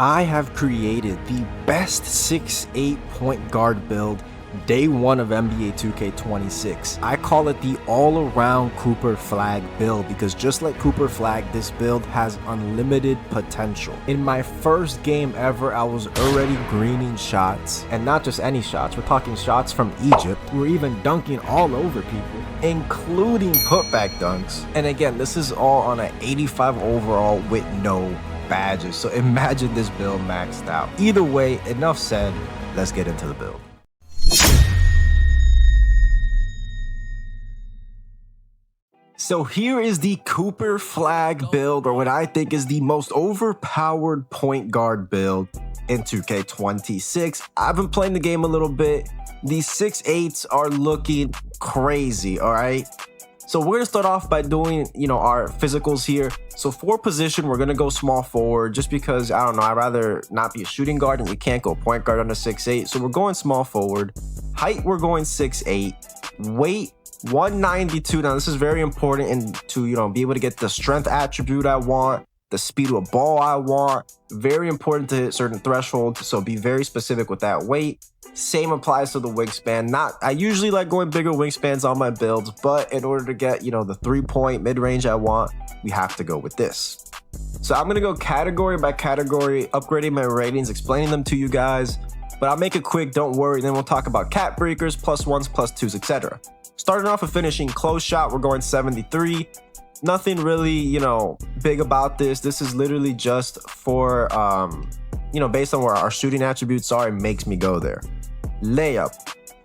I have created the best 6'8" point guard build day one of NBA 2K26. I call it the all-around Cooper Flag build because just like Cooper Flag, this build has unlimited potential. In my first game ever, I was already greening shots, and not just any shots. We're talking shots from Egypt. We're even dunking all over people, including putback dunks. And again, this is all on an 85 overall with no badges. So imagine this build maxed out. Either way, enough said, let's get into the build. So here is the Cooper Flag build, or what I think is the most overpowered point guard build in 2K26. I've been playing the game a little bit. These 6'8s are looking crazy, all right? So we're gonna start off by doing, our physicals here. So for position, we're gonna go small forward just because, I don't know, I'd rather not be a shooting guard and you can't go point guard under 6'8. So we're going small forward. Height, we're going 6'8. Weight, 192. Now this is very important and to, be able to get the strength attribute I want, the speed of a ball I want. Very important to hit certain thresholds, so be very specific with that weight. Same applies to the wingspan. I usually like going bigger wingspans on my builds, but in order to get, the 3-point mid-range I want, we have to go with this. So I'm gonna go category by category, upgrading my ratings, explaining them to you guys, but I'll make it quick, don't worry. Then we'll talk about cap breakers, +1s, +2s, etc. Starting off with finishing close shot, we're going 73. Nothing really, big about this. This is literally just for, based on where our shooting attributes are, it makes me go there. Layup,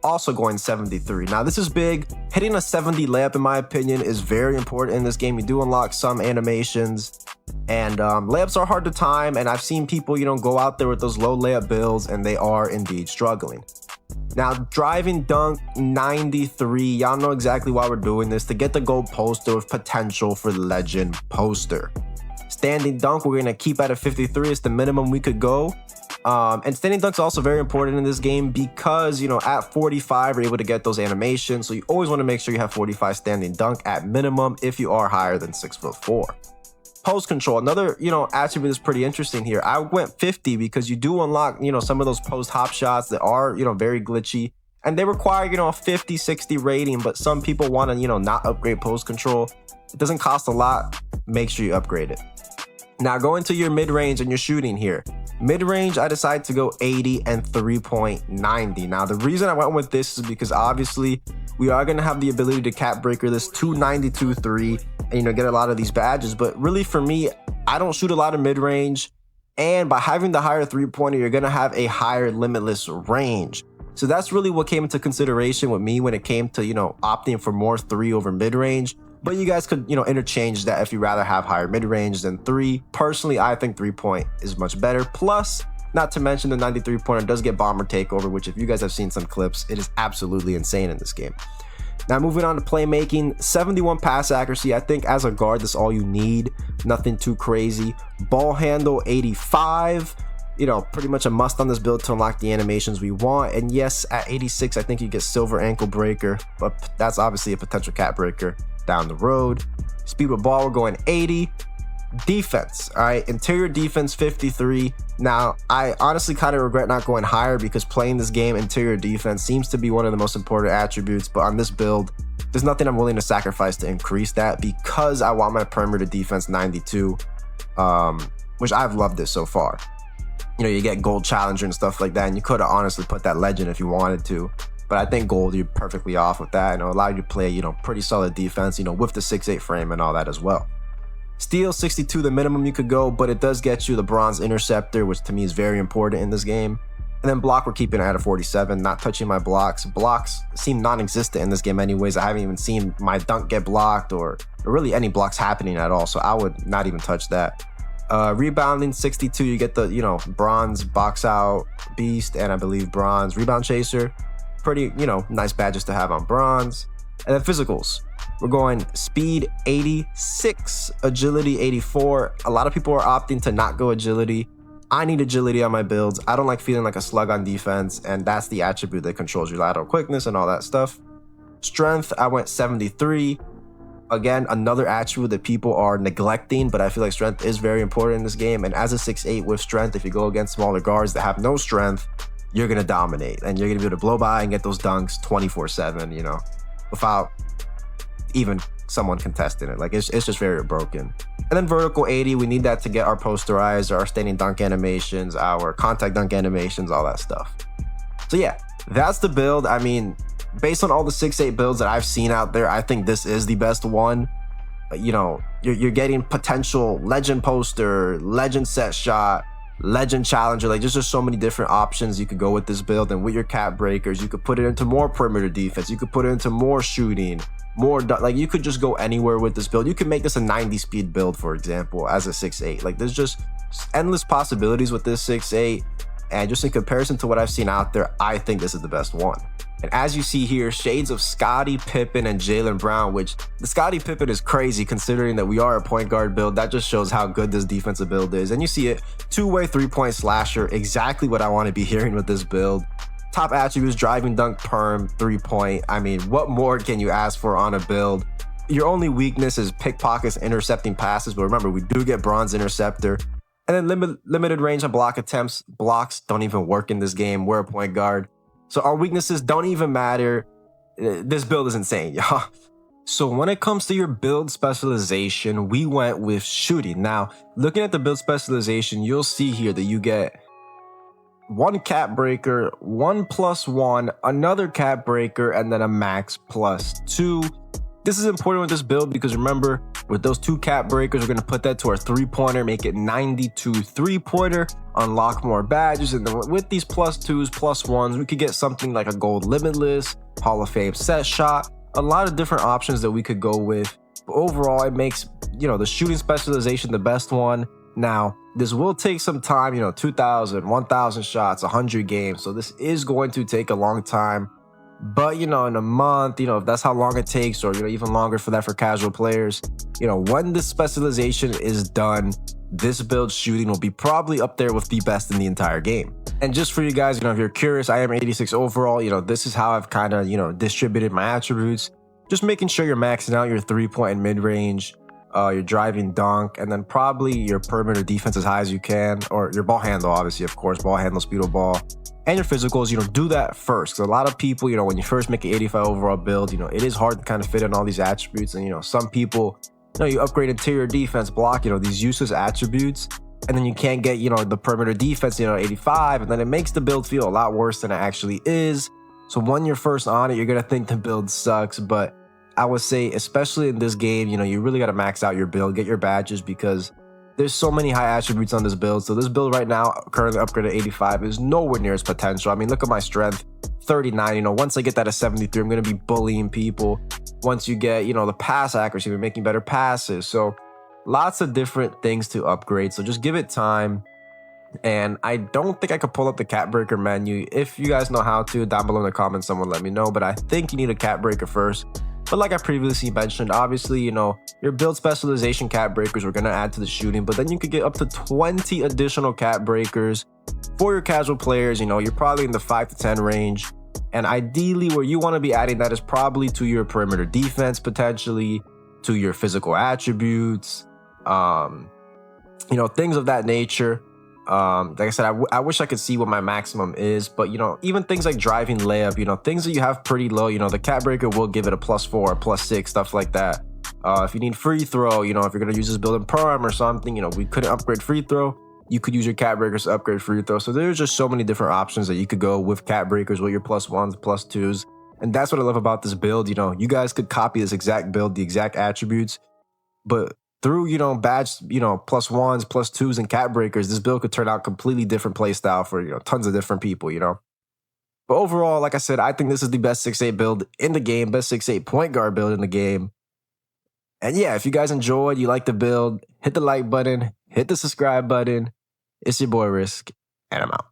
also going 73. Now this is big. Hitting a 70 layup, in my opinion, is very important in this game. You do unlock some animations, and layups are hard to time, and I've seen people, go out there with those low layup builds, and they are indeed struggling. Now, driving dunk, 93. Y'all know exactly why we're doing this, to get the gold poster with potential for legend poster. Standing dunk, we're going to keep at a 53. It's the minimum we could go. And standing dunk's also very important in this game because, at 45, we're able to get those animations. So you always want to make sure you have 45 standing dunk at minimum if you are higher than 6'4". Post control, another, attribute is pretty interesting here. I went 50 because you do unlock, some of those post hop shots that are, very glitchy, and they require, a 50, 60 rating, but some people want to, not upgrade post control. It doesn't cost a lot. Make sure you upgrade it. Now go into your mid-range and your shooting here. Mid-range, I decided to go 80 and 3.90. Now the reason I went with this is because obviously we are going to have the ability to cap breaker this 292-3 and get a lot of these badges, but really for me, I don't shoot a lot of mid-range, and by having the higher 3-pointer, you're going to have a higher limitless range. So that's really what came into consideration with me when it came to opting for more 3 over mid-range. But you guys could, interchange that if you rather have higher mid-range than 3. Personally, I think 3-point is much better. Plus, not to mention the 93-pointer does get bomber takeover, which if you guys have seen some clips, it is absolutely insane in this game. Now moving on to playmaking, 71 pass accuracy. I think as a guard, that's all you need. Nothing too crazy. Ball handle, 85. Pretty much a must on this build to unlock the animations we want. And yes, at 86, I think you get silver ankle breaker, but that's obviously a potential cap breaker down the road. Speed with ball, we're going 80. Defense, all right, interior defense 53. Now I honestly kind of regret not going higher because playing this game, interior defense seems to be one of the most important attributes, but on this build there's nothing I'm willing to sacrifice to increase that because I want my perimeter defense 92, which I've loved it so far. You get gold challenger and stuff like that, and you could have honestly put that legend if you wanted to, but I think gold, you're perfectly off with that, and it'll allow you to play pretty solid defense, with the 6'8 frame and all that as well. Steal, 62, the minimum you could go, but it does get you the bronze interceptor, which to me is very important in this game. And then block, we're keeping it at a 47, not touching my blocks. Blocks seem non-existent in this game anyways. I haven't even seen my dunk get blocked or really any blocks happening at all, so I would not even touch that. Rebounding, 62, you get the, bronze box out beast, and I believe bronze rebound chaser. Pretty, nice badges to have on bronze. And then physicals, we're going speed 86, agility 84. A lot of people are opting to not go agility. I need agility on my builds. I don't like feeling like a slug on defense, and that's the attribute that controls your lateral quickness and all that stuff. Strength, I went 73. Again, another attribute that people are neglecting, but I feel like strength is very important in this game. And as a 6'8" with strength, if you go against smaller guards that have no strength, you're going to dominate. And you're going to be able to blow by and get those dunks 24/7, you know, without even someone contesting it. Like, it's just very broken. And then vertical 80, we need that to get our posterizer, our standing dunk animations, our contact dunk animations, all that stuff. So yeah, that's the build. I mean, based on all the 6'8" builds that I've seen out there, I think this is the best one. You know, you're getting potential legend poster, legend set shot, legend challenger. Like, there's just so many different options you could go with this build. And with your cap breakers, you could put it into more perimeter defense. You could put it into more shooting, more, like, you could just go anywhere with this build. You could make this a 90 speed build, for example, as a 6'8". Like, there's just endless possibilities with this 6'8". And just in comparison to what I've seen out there, I think this is the best one. And as you see here, shades of Scottie Pippen and Jaylen Brown, which the Scottie Pippen is crazy considering that we are a point guard build. That just shows how good this defensive build is. And you see it, two-way three-point slasher, exactly what I want to be hearing with this build. Top attributes, driving, dunk, perm, three-point. I mean, what more can you ask for on a build? Your only weakness is pickpockets, intercepting passes. But remember, we do get bronze interceptor. And then limited range on block attempts. Blocks don't even work in this game. We're a point guard. So our weaknesses don't even matter. This build is insane, y'all. So when it comes to your build specialization, we went with shooting. Now, looking at the build specialization, you'll see here that you get one cap breaker, 1+1, another cap breaker, and then a max +2. This is important with this build because remember, with those two cap breakers, we're going to put that to our three-pointer, make it 92 three-pointer, unlock more badges, and then with these +2s, +1s, we could get something like a gold limitless, Hall of Fame set shot, a lot of different options that we could go with. But overall, it makes, you know, the shooting specialization the best one. Now, this will take some time, you know, 2,000, 1,000 shots, 100 games. So this is going to take a long time. But, you know, in a month, you know, if that's how long it takes, or, you know, even longer for that for casual players, you know, when this specialization is done, this build shooting will be probably up there with the best in the entire game. And just for you guys, you know, if you're curious, I am 86 overall. You know, this is how I've kind of, you know, distributed my attributes. Just making sure you're maxing out your three-point and mid-range, your driving dunk, and then probably your perimeter defense as high as you can, or your ball handle, obviously, of course, ball handle, speed of ball. And your physicals, you know, do that first. Because a lot of people, you know, when you first make an 85 overall build, you know, it is hard to kind of fit in all these attributes. And, you know, some people, you know, you upgrade interior defense, block, you know, these useless attributes. And then you can't get, you know, the perimeter defense, you know, 85. And then it makes the build feel a lot worse than it actually is. So when you're first on it, you're going to think the build sucks. But I would say, especially in this game, you know, you really got to max out your build, get your badges, because there's so many high attributes on this build. So this build right now, currently upgraded 85, is nowhere near its potential. I mean, look at my strength, 39. You know, once I get that at 73, I'm going to be bullying people. Once you get, you know, the pass accuracy, we're making better passes. So lots of different things to upgrade. So just give it time. And I don't think I could pull up the cap breaker menu. If you guys know how to, down below in the comments, someone let me know. But I think you need a cap breaker first. But like I previously mentioned, obviously, you know, your build specialization cap breakers we're going to add to the shooting, but then you could get up to 20 additional cap breakers for your casual players. You know, you're probably in the 5 to 10 range. And ideally, where you want to be adding that is probably to your perimeter defense, potentially to your physical attributes, you know, things of that nature. Like I said, I wish I could see what my maximum is, but, you know, even things like driving layup, you know, things that you have pretty low, you know, the cap breaker will give it a +4, +6, stuff like that. If you need free throw, you know, if you're going to use this build in perm or something, you know, we couldn't upgrade free throw. You could use your cap breakers to upgrade free throw. So there's just so many different options that you could go with cap breakers, with your +1s, +2s. And that's what I love about this build. You know, you guys could copy this exact build, the exact attributes, but through, you know, badge, you know, +1s, +2s, and cap breakers, this build could turn out completely different play style for, you know, tons of different people, you know. But overall, like I said, I think this is the best 6'8 build in the game, best 6'8 point guard build in the game. And yeah, if you guys enjoyed, you like the build, hit the like button, hit the subscribe button. It's your boy Risk, and I'm out.